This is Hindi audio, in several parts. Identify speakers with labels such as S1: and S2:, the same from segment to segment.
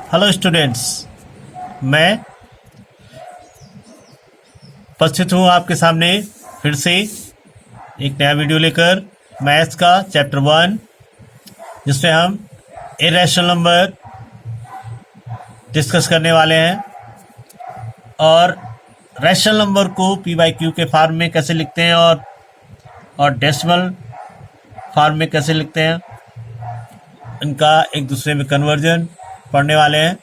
S1: हेलो स्टूडेंट्स, मैं उपस्थित हूँ आपके सामने फिर से एक नया वीडियो लेकर मैथ्स का चैप्टर 1, जिसमें हम इरेशनल नंबर डिस्कस करने वाले हैं और रैशनल नंबर को पी बाई क्यू के फॉर्म में कैसे लिखते हैं और डेसिमल फॉर्म में कैसे लिखते हैं, इनका एक दूसरे में कन्वर्जन पढ़ने वाले हैं।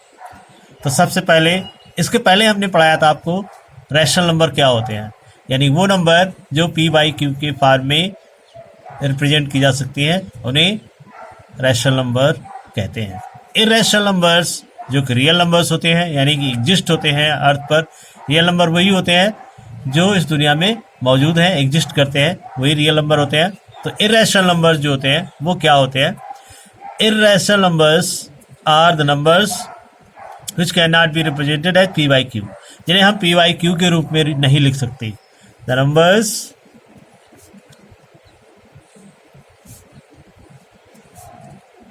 S1: तो सबसे पहले, इसके पहले हमने पढ़ाया था आपको रैशनल नंबर क्या होते हैं, यानी वो नंबर जो पी बाई क्यू के फॉर्म में रिप्रेजेंट की जा सकती हैं, उन्हें रैशनल नंबर कहते हैं। इरेशनल नंबर्स जो कि रियल नंबर्स होते हैं, यानी कि एग्जिस्ट होते हैं अर्थ पर। रियल नंबर वही होते हैं जो इस दुनिया में मौजूद हैं, एग्जिस्ट करते हैं, वही रियल नंबर होते हैं। तो इरेशनल नंबर्स जो होते हैं वो क्या होते हैं? Irrational numbers are the numbers which cannot be represented as p by q, जिन्हें हम p by q के रूप में नहीं लिख सकते। The numbers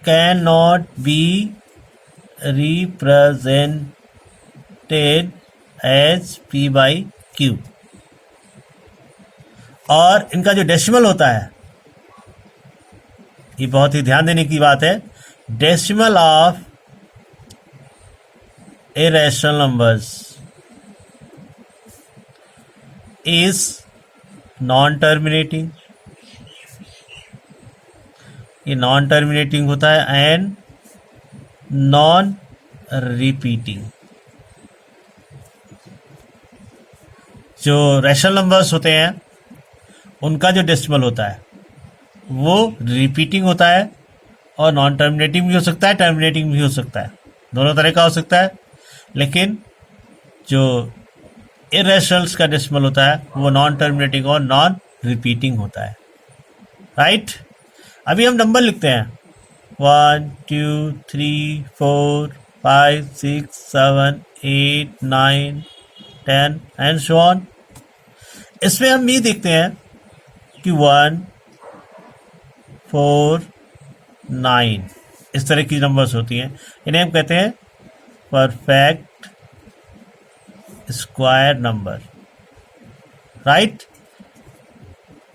S1: cannot be represented as p by q। और इनका जो डेसिमल होता है, ये बहुत ही ध्यान देने की बात है। Decimal of irrational numbers is non-terminating, ये नॉन टर्मिनेटिंग होता है एंड नॉन रिपीटिंग। जो रैशनल नंबर्स होते हैं उनका जो डेसिमल होता है वो रिपीटिंग होता है और नॉन टर्मिनेटिंग भी हो सकता है, टर्मिनेटिंग भी हो सकता है, दोनों तरह का हो सकता है। लेकिन जो इरेशनल्स का डेसिमल होता है वो नॉन टर्मिनेटिंग और नॉन रिपीटिंग होता है, राइट। अभी हम नंबर लिखते हैं 1 2 3 4 5 6 7 8 9 10 एंड सो ऑन। इसमें हम ये देखते हैं कि 1 4 9 इस तरह की नंबर्स होती हैं, इन्हें हम कहते हैं परफेक्ट स्क्वायर नंबर, राइट।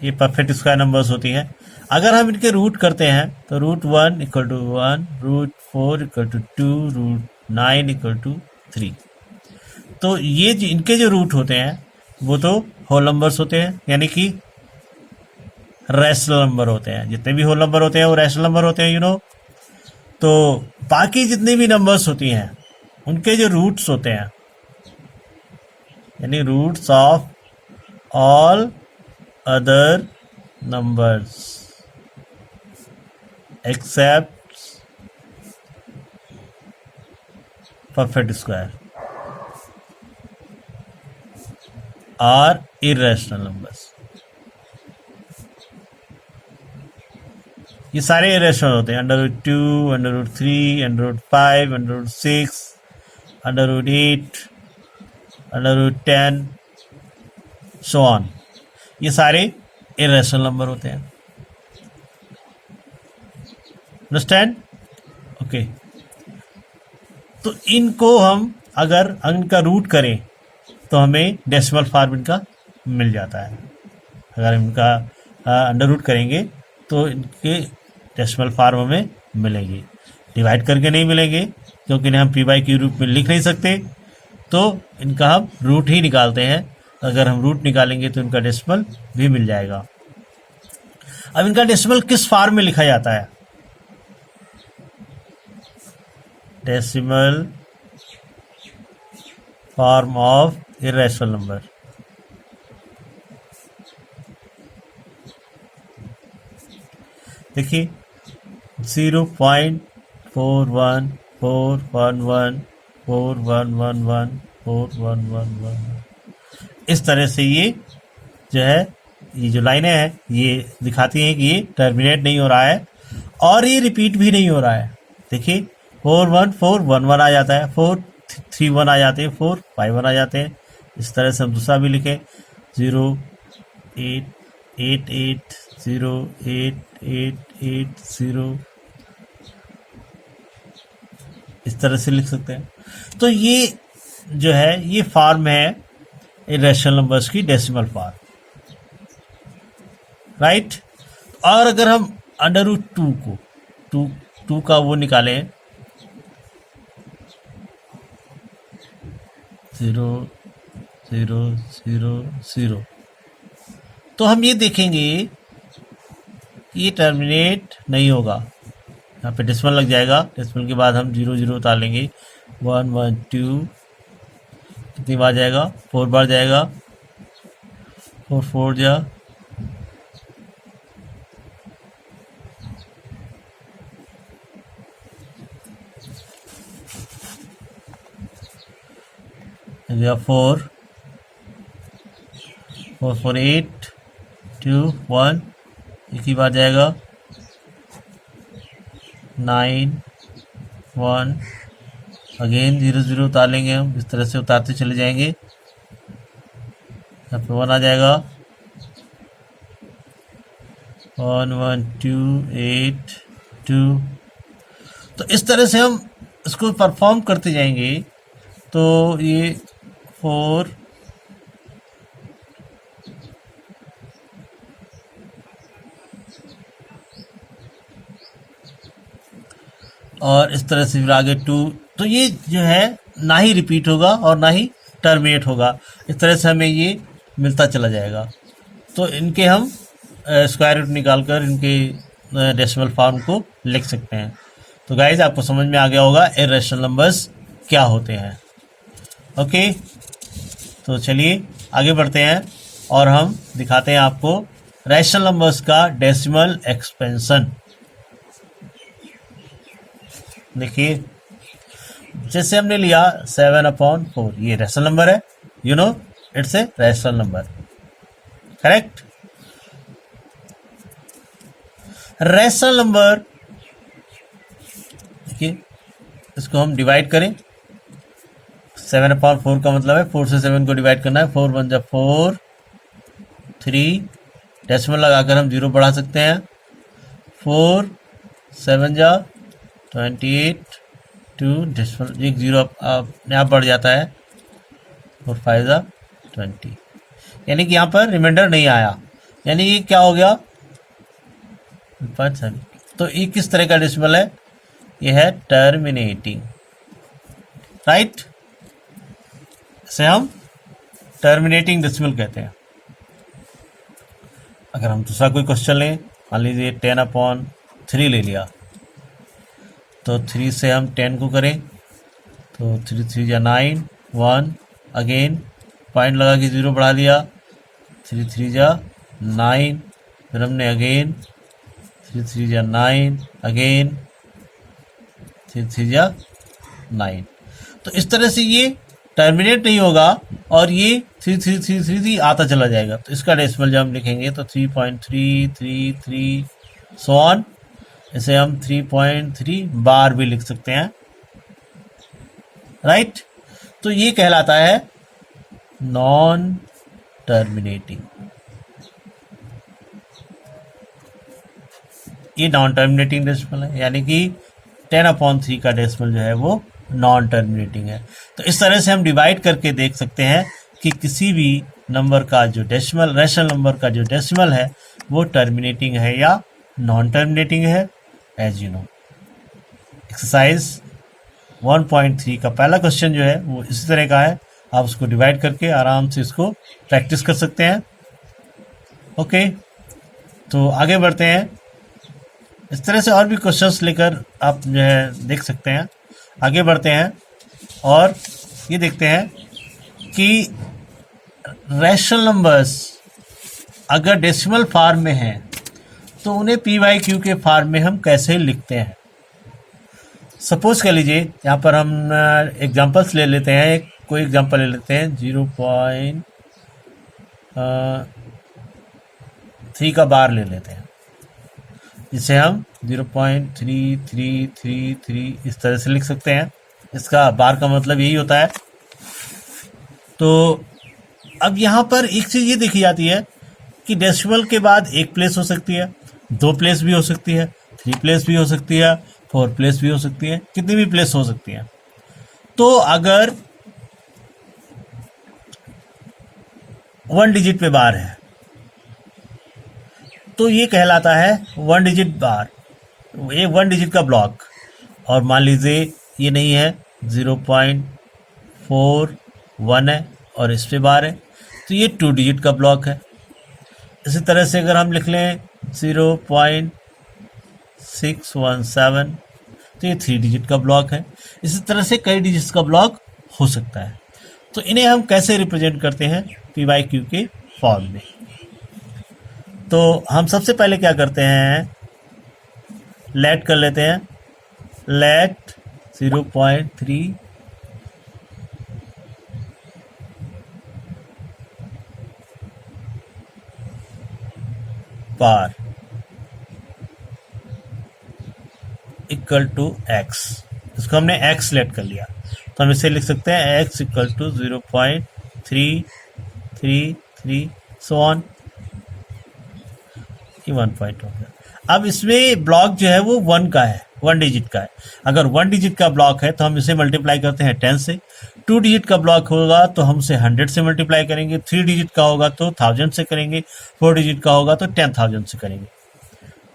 S1: ये परफेक्ट स्क्वायर नंबर्स होती हैं। अगर हम इनके रूट करते हैं तो root 1 equal to 1, root 4 equal to 2, root 9 equal to 3। तो ये इनके जो रूट होते हैं वो तो होल नंबर्स होते हैं, यानी कि रैशनल नंबर होते हैं। जितने भी होल नंबर होते हैं वो रैशनल नंबर होते हैं, तो बाकी जितनी भी नंबर्स होती हैं उनके जो रूट्स होते हैं, यानी roots of all other numbers except perfect square are irrational numbers. ये सारे इरेशनल होते हैं। √2, √3, √5, √6, √8, √10 सो ऑन, ये सारे इरेशनल नंबर होते हैं। अंडरस्टैंड? ओके। तो इनको हम अगर इनका रूट करें तो हमें डेसिमल फॉर्म इनका मिल जाता है। अगर इनका अंडर रूट करेंगे तो इनके डेसिमल फॉर्म हमें मिलेंगे, डिवाइड करके नहीं मिलेंगे, क्योंकि इन्हें हम पी बाई क्यू रूप में लिख नहीं सकते। तो इनका हम रूट ही निकालते हैं। अगर हम रूट निकालेंगे तो इनका डेसिमल भी मिल जाएगा। अब इनका डेसिमल किस फॉर्म में लिखा जाता है? Decimal form of irrational number. देखिए 0.4141141114111 इस तरह से ये जो है, ये जो लाइनें हैं ये दिखाती हैं कि ये टर्मिनेट नहीं हो रहा है और ये रिपीट भी नहीं हो रहा है। देखिए 41411 आ जाता है, 431 आ जाते हैं, 451 आ जाते हैं। इस तरह से हम दूसरा भी लिखें 088808880 इस तरह से लिख सकते हैं। तो ये जो है ये फॉर्म है इरेशनल नंबर्स की डेसिमल फॉर्म, राइट। और अगर हम अंडर रूट टू को टू का वो निकालें 0 0 0 0, तो हम ये देखेंगे ये टर्मिनेट नहीं होगा, यहाँ पे डेसिमल लग जाएगा। डेसिमल के बाद हम 0 0 उतार लेंगे, 1 1 2, कितनी बार जाएगा, 4 बार जाएगा, 4 4 जा, या 4 4 4 8 2 1, एक ही बार जाएगा, 9 1, अगेन 0 0 उतार लेंगे हम, इस तरह से उतारते चले जाएंगे। यहाँ पे 1 आ जाएगा, 1 1 2 8 2। तो इस तरह से हम इसको परफॉर्म करते जाएंगे। तो ये 4 और इस तरह से फिर आगे 2। तो ये जो है ना ही रिपीट होगा और ना ही टर्मिनेट होगा, इस तरह से हमें ये मिलता चला जाएगा। तो इनके हम स्क्वायर रूट निकाल कर इनके डेसिमल फॉर्म को लिख सकते हैं। तो गाइज आपको समझ में आ गया होगा इरेशनल नंबर्स क्या होते हैं। ओके, तो चलिए आगे बढ़ते हैं और हम दिखाते हैं आपको रैशनल नंबर्स का डेसिमल एक्सपेंशन। देखिए, जैसे हमने लिया 7/4, ये रैशनल नंबर है, you know it's a rational number, correct. Rational number, देखिए इसको हम डिवाइड करें, 7/4 का मतलब है 4 से 7 को डिवाइड करना है। 4 1 जा 4, 3 डेसिमल लगाकर हम 0 बढ़ा सकते हैं। 4 7 जा 28, 2 डेसिमल एक 0 अपने आप बढ़ जाता है, और 5 जा 20, यानी कि यहाँ पर रिमाइंडर नहीं आया, यानी ये क्या हो गया 5। तो ये किस तरह का डेसिमल है, ये है टर्मिनेटिंग, राइट। इसे हम टर्मिनेटिंग डेसिमल कहते हैं। अगर हम दूसरा कोई क्वेश्चन लें, मान लीजिए 10/3 ले लिया, तो 3 से हम 10 को करें, तो 3 3 जा 9, 1 अगेन पॉइंट लगा के 0 बढ़ा दिया, 3 3 जा 9, फिर हमने अगेन 3 3 जा 9 अगेन 3 3 जा 9। तो इस तरह से ये टर्मिनेट नहीं होगा और ये 3 3 3 3 3 आता चला जाएगा। तो इसका डेसिमल जब हम लिखेंगे तो 3.333 सो ऑन, इसे हम 3.3 बार भी लिख सकते हैं, राइट। तो ये कहलाता है नॉन टर्मिनेटिंग, ये नॉन टर्मिनेटिंग डेसिमल है, यानी कि 10/3 का डेसिमल जो है वो नॉन टर्मिनेटिंग है। तो इस तरह से हम डिवाइड करके देख सकते हैं कि किसी भी नंबर का जो डेसिमल, रैशनल नंबर का जो डेसिमल है वो टर्मिनेटिंग है या नॉन टर्मिनेटिंग है। एज यू नो, एक्सरसाइज 1.3 का पहला क्वेश्चन जो है वो इसी तरह का है, आप उसको डिवाइड करके आराम से इसको प्रैक्टिस कर सकते हैं। ओके, तो आगे बढ़ते हैं। इस तरह से और भी क्वेश्चंस लेकर आप जो है देख सकते हैं। आगे बढ़ते हैं और ये देखते हैं कि रैशनल नंबर्स अगर डेसिमल फॉर्म में हैं तो उन्हें p/q के फॉर्म में हम कैसे लिखते हैं। सपोज कर लीजिए, यहाँ पर हम एग्जांपल्स ले लेते हैं, कोई एग्जांपल ले लेते हैं 0.3 का बार ले लेते हैं, जिसे हम 0.3333 इस तरह से लिख सकते हैं। इसका बार का मतलब यही होता है। तो अब यहाँ पर एक चीज़ ये देखी जाती है कि डेसिमल के बाद एक प्लेस हो सकती है, 2 प्लेस भी हो सकती है, 3 प्लेस भी हो सकती है, 4 प्लेस भी हो सकती है, कितनी भी प्लेस हो सकती है। तो अगर 1 डिजिट पे बार है तो ये कहलाता है 1 डिजिट बार, ये 1 डिजिट का ब्लॉक। और मान लीजिए ये नहीं है, 0.41 है और इस पे बार है, तो ये 2 डिजिट का ब्लॉक है। इसी तरह से अगर हम लिख लें 0.617 तो ये 3 डिजिट का ब्लॉक है। इसी तरह से कई डिजिट्स का ब्लॉक हो सकता है। तो इन्हें हम कैसे रिप्रेजेंट करते हैं पी बाई क्यू के फॉर्म में। तो हम सबसे पहले क्या करते हैं, लेट कर लेते हैं, let 0.3 bar equal to x. इसको हमने एक्स सेलेक्ट कर लिया, तो हम इसे लिख सकते हैं x equal to 0.333 so on, ये 1 पॉइंट हो गया। अब इसमें ब्लॉक जो है वो 1 का है, 1 डिजिट का है। अगर 1 डिजिट का ब्लॉक है तो हम इसे मल्टीप्लाई करते हैं 10 से। 2 डिजिट का ब्लॉक होगा तो हम उसे 100 से मल्टीप्लाई करेंगे। 3 डिजिट का होगा तो 1000 से करेंगे। 4 डिजिट का होगा तो 10,000 से करेंगे।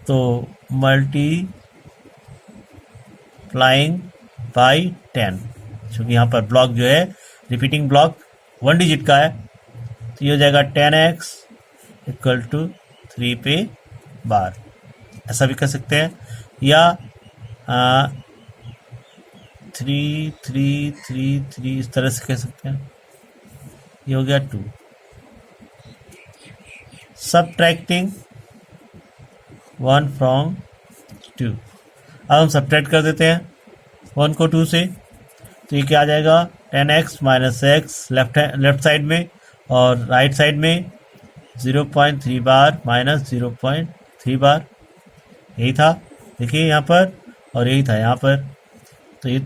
S1: तो मल्टीप्लाइंग बाई 10, क्योंकि यहाँ पर ब्लॉक जो है रिपीटिंग ब्लॉक 1 डिजिट का है, तो ये हो जाएगा 10x इक्वल टू 3 पे बार। ऐसा भी कर सकते हैं, या 3 इस तरह से कह सकते हैं। ये हो गया 2। Subtracting 1 from 2। अब हम सबट्रैक्ट कर देते हैं 1 को 2 से, तो ये क्या आ जाएगा 10x minus x left side में, और राइट साइड में 0.3 बार माइनस 0.3 बार। यही था, देखिए यहाँ पर, और यही था यहाँ पर। तो ये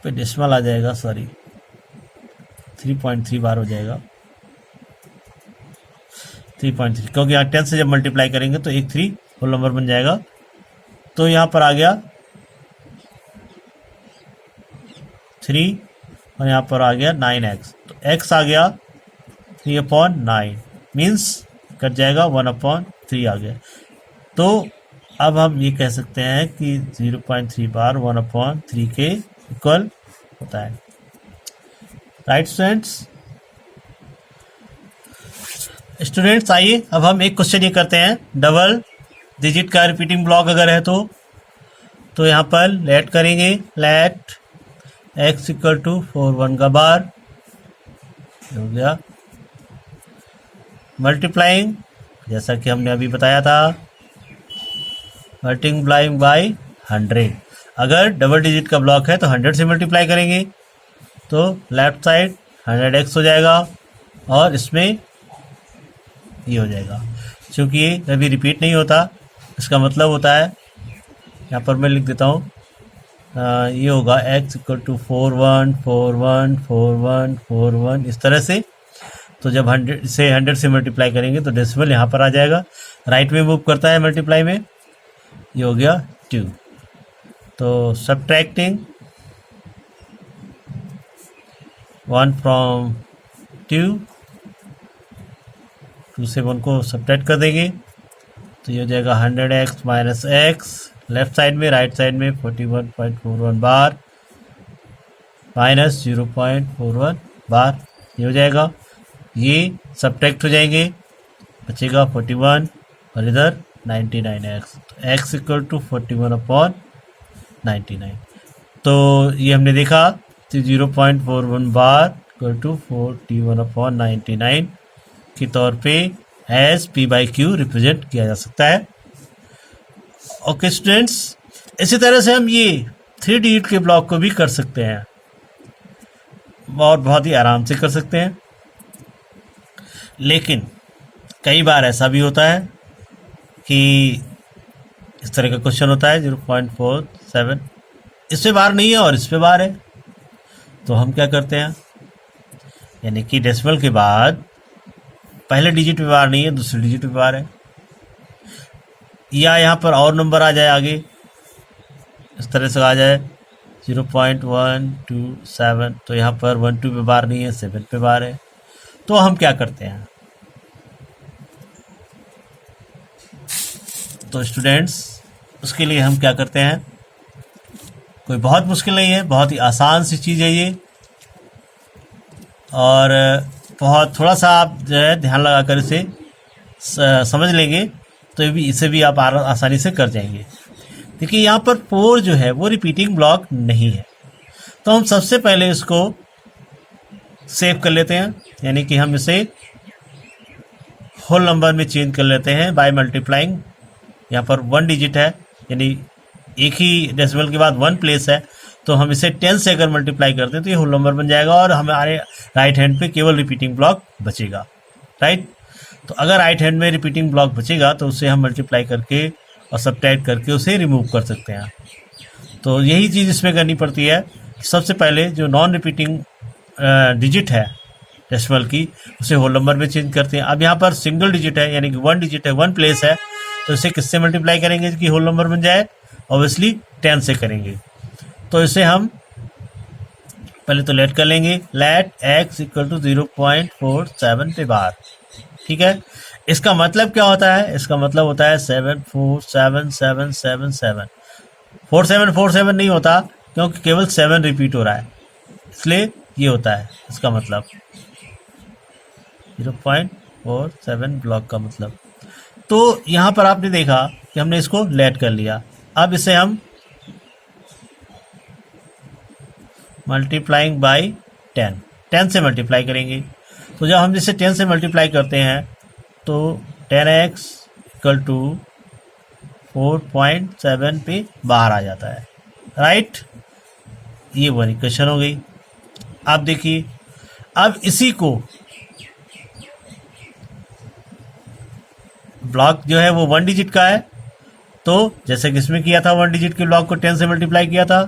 S1: पे डेसिमल आ जाएगा, सॉरी 3.3 बार हो जाएगा, 3.3, क्योंकि यहाँ 10 से जब मल्टीप्लाई करेंगे तो एक 3 होल नंबर बन जाएगा। तो यहाँ पर आ गया 3 और यहाँ पर आ गया 9x, तो x आ गया 3/9, मीन्स कट जाएगा 1/3 आ गया। तो अब हम ये कह सकते हैं कि 0.3 बार 1/3 के इक्वल होता है। राइट स्टूडेंट्स, आइए अब हम एक क्वेश्चन ये करते हैं। डबल डिजिट का रिपीटिंग ब्लॉक अगर है तो यहाँ पर लेट करेंगे, लेट x इक्वल टू 4 का बार हो गया। मल्टीप्लाइंग, जैसा कि हमने अभी बताया था, मल्टीप्लाइंग बाई 100। अगर डबल डिजिट का ब्लॉक है तो 100 से मल्टीप्लाई करेंगे, तो लेफ्ट साइड 100x हो जाएगा और इसमें ये हो जाएगा। क्योंकि ये कभी रिपीट नहीं होता, इसका मतलब होता है, यहाँ पर मैं लिख देता हूँ, ये होगा x इक्वल टू 41414141 इस तरह से। तो जब 100 से मल्टीप्लाई करेंगे तो डेसिमल यहाँ पर आ जाएगा, राइट में मूव करता है मल्टीप्लाई में, ये हो गया 2। तो सबट्रैक्टिंग 1 फ्रॉम 2 से 1 को सबट्रैक्ट कर देंगे, तो ये हो जाएगा 100x minus x left side में, राइट साइड में 41.41 बार माइनस 0.41 बार, ये हो जाएगा। ये सबट्रैक्ट हो जाएंगे, बचेगा 41 और इधर 99x, तो x इक्वल टू 41/99। तो ये हमने देखा, तो 0.41 बार इक्वल टू 41/99 के तौर पे as P by Q represent किया जा सकता है। ओके स्टूडेंट्स, इसी तरह से हम ये 3 डिजिट के ब्लॉक को भी कर सकते हैं और बहुत ही आराम से कर सकते हैं। लेकिन कई बार ऐसा भी होता है कि इस तरह का क्वेश्चन होता है 0.47, इस पे बार नहीं है और इस पे बार है, तो हम क्या करते हैं, यानी कि डेसिमल के बाद पहले डिजिट पे बार नहीं है, दूसरे डिजिट पे बार है, या यहाँ पर और नंबर आ जाए आगे, इस तरह से आ जाए 0.127, तो यहाँ पर 1 2 पे बार नहीं है, 7 पे बार है। तो हम क्या करते हैं, तो स्टूडेंट्स उसके लिए हम क्या करते हैं, कोई बहुत मुश्किल नहीं है, बहुत ही आसान सी चीज़ है ये, और बहुत थोड़ा सा आप जो है ध्यान लगाकर इसे समझ लेंगे तो इसे भी आप आसानी से कर जाएंगे। देखिए यहाँ पर 4 जो है वो रिपीटिंग ब्लॉक नहीं है, तो हम सबसे पहले इसको सेव कर लेते हैं, यानी कि हम इसे होल नंबर में चेंज कर लेते हैं बाय मल्टीप्लाइंग। यहाँ पर 1 डिजिट है, यानी एक ही डेसिमल के बाद 1 प्लेस है, तो हम इसे 10 से अगर मल्टीप्लाई करते हैं तो ये होल नंबर बन जाएगा और हमारे राइट हैंड पे केवल रिपीटिंग ब्लॉक बचेगा, राइट। तो अगर राइट हैंड में रिपीटिंग ब्लॉक बचेगा तो उसे हम मल्टीप्लाई करके और सब्ट्रैक्ट करके उसे रिमूव कर सकते हैं। तो यही चीज़ इसमें करनी पड़ती है, सबसे पहले जो नॉन रिपीटिंग डिजिट है डेसिमल की, उसे होल नंबर में चेंज करते हैं। अब यहाँ पर सिंगल डिजिट है, यानी कि 1 डिजिट है, 1 प्लेस है, तो इसे किससे मल्टीप्लाई करेंगे कि होल नंबर बन जाए, ऑब्वियसली 10 से करेंगे। तो इसे हम पहले तो लेट कर लेंगे, लेट x इक्वल टू 0.47 पे बार, ठीक है। इसका मतलब क्या होता है, इसका मतलब होता है 7477777। 4747 नहीं होता क्योंकि केवल 7 रिपीट हो रहा है, इसलिए ये होता है इसका मतलब 0.47 ब्लॉक का मतलब। तो यहाँ पर आपने देखा कि हमने इसको लेट कर लिया। अब इसे हम मल्टीप्लाइंग बाई 10 से मल्टीप्लाई करेंगे। तो जब हम इसे 10 से मल्टीप्लाई करते हैं तो 10x इक्वल टू 4.7 पे बाहर आ जाता है, राइट। ये वन इक्वेशन हो गई। आप देखिए अब इसी को ब्लॉक जो है वो 1 डिजिट का है, तो जैसे कि इसमें किया था 1 डिजिट के ब्लॉक को 10 से मल्टीप्लाई किया था,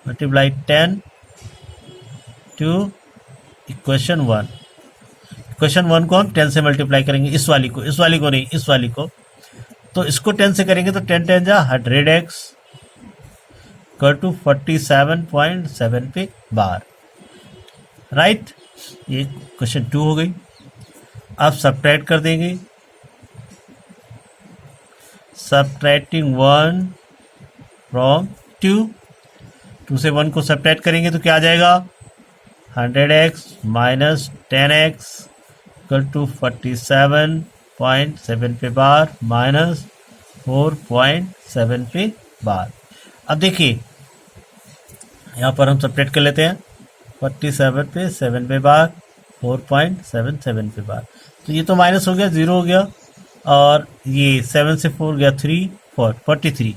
S1: मल्टीप्लाई 10 टू इक्वेशन 1। इक्वेशन 1 को हम 10 से मल्टीप्लाई करेंगे, इस वाली को नहीं, इस वाली को। तो इसको 10 से करेंगे तो 10 10 जा 100x इक्वल टू 47.7 पे बार, राइट। ये क्वेश्चन 2 हो गई। अब सब्ट्रैक्ट कर देंगे, सब्ट्रैक्टिंग 1 फ्रॉम 2 से 1 को सब्ट्रैक्ट करेंगे तो क्या आ जाएगा, 100x minus 10x equal to 47.7 पे बार माइनस 4.7 पे बार। अब देखिए यहाँ पर हम सब्ट्रैक्ट कर लेते हैं, 47 पे 7 पे बार 4.77 पे बार, तो ये तो माइनस हो गया, 0 हो गया, और ये 7 से 4 गया 3 4 43,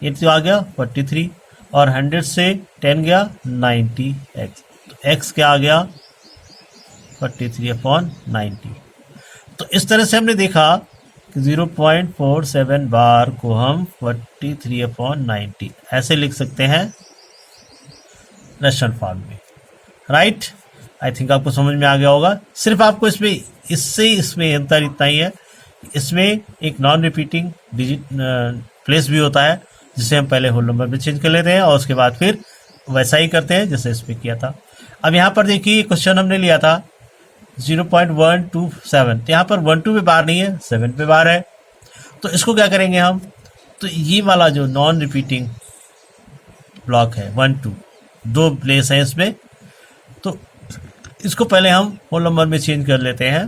S1: ये तो आ गया 43, और 100 से 10 गया 90x, तो x क्या आ गया 43/90। तो इस तरह से हमने देखा कि 0.47 बार को हम 43/90 ऐसे लिख सकते हैं रेशनल फॉर्म में, राइट। आई थिंक आपको समझ में आ गया होगा। सिर्फ आपको इसमें अंतर इतना ही है, इसमें एक नॉन रिपीटिंग डिजिट प्लेस भी होता है, जिसे हम पहले होल नंबर में चेंज कर लेते हैं और उसके बाद फिर वैसा ही करते हैं जैसे इसमें किया था। अब यहाँ पर देखिए क्वेश्चन हमने लिया था 0.127, तो यहाँ पर 1 2 पे बार नहीं है, 7 पे बार है। तो इसको क्या करेंगे हम, तो ये वाला जो नॉन रिपीटिंग ब्लॉक है 1 2 2 प्लेस है इसमें, तो इसको पहले हम होल नंबर में चेंज कर लेते हैं।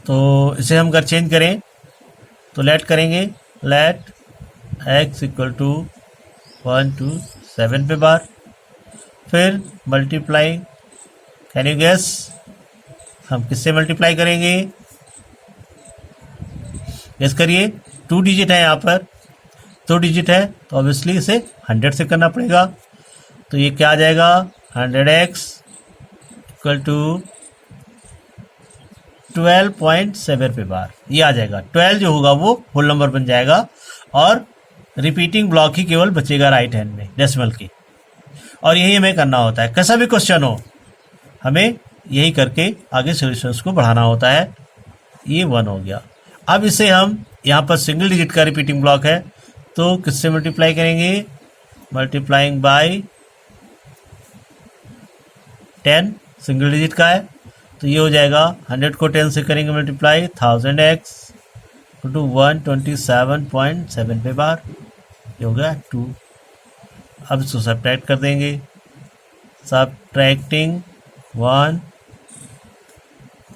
S1: तो इसे हम अगर चेंज करें तो लेट करेंगे, लेट x इक्वल टू 1 2 7 पे बार, फिर मल्टीप्लाई, कैन यू गेस हम किससे मल्टीप्लाई करेंगे, गेस करिए। 2 डिजिट है, यहाँ पर 2 डिजिट है, तो ऑब्वियसली इसे 100 से करना पड़ेगा। तो ये क्या आ जाएगा, 100x इक्वल टू 12.7 पे बार, ये आ जाएगा। 12 जो होगा वो होल नंबर बन जाएगा और रिपीटिंग ब्लॉक ही केवल बचेगा राइट हैंड में डेसिमल की, और यही हमें करना होता है। कैसा भी क्वेश्चन हो हमें यही करके आगे सॉल्यूशंस को बढ़ाना होता है। ये 1 हो गया। अब इसे हम यहाँ पर सिंगल डिजिट का रिपीटिंग ब्लॉक है तो किससे मल्टीप्लाई करेंगे, मल्टीप्लाइंग बाय 10, सिंगल डिजिट का है तो ये हो जाएगा 100 को 10 से करेंगे मल्टीप्लाई 1000x टू 127.7 पे बार, ये हो गया 2। अब इसको सब्ट्रैक्ट कर देंगे, subtracting 1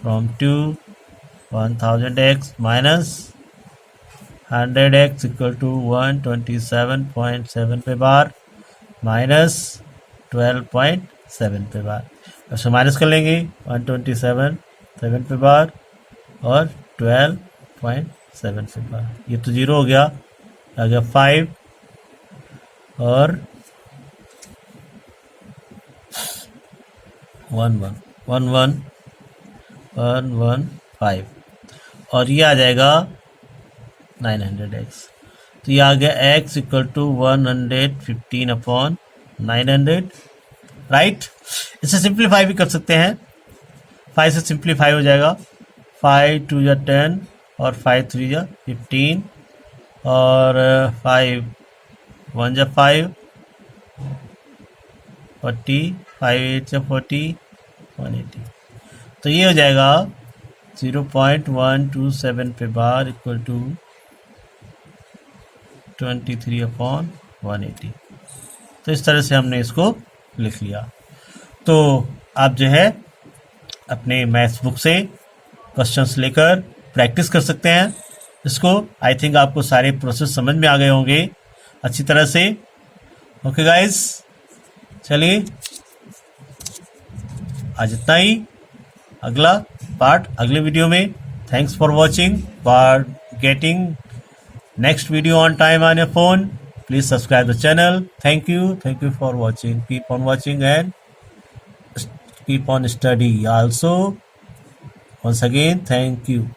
S1: from 2 1000x minus 100x equal to 127.7 पे बार माइनस 12.7 पे बार। उसको माइनस कर लेंगे 127.7 पे बार और 12.7 पे बार, ये तो 0 हो गया, आ गया 5 और 115 और ये आ जाएगा 900x, तो ये आ गया x इक्वल टू 115/900, राइट। इसे सिंप्लीफाई भी कर सकते हैं, 5 से सिंप्लीफाई हो जाएगा, 5 2 या 10 और 5 3 या 15 और 5 1 या 5 40 5 8 या 40 180, तो ये हो जाएगा 0.127 पे बार इक्वल टू 23/180। तो इस तरह से हमने इसको लिख लिया। तो आप जो है अपने मैथ्स बुक से क्वेश्चंस लेकर प्रैक्टिस कर सकते हैं इसको। आई थिंक आपको सारे प्रोसेस समझ में आ गए होंगे अच्छी तरह से। ओके गाइस, चलिए आज इतना ही, अगला पार्ट अगले वीडियो में। Thanks for watching, for getting next video on time on your phone. Please subscribe the channel. Thank you for watching. Keep on watching and keep on study also. Once again, thank you.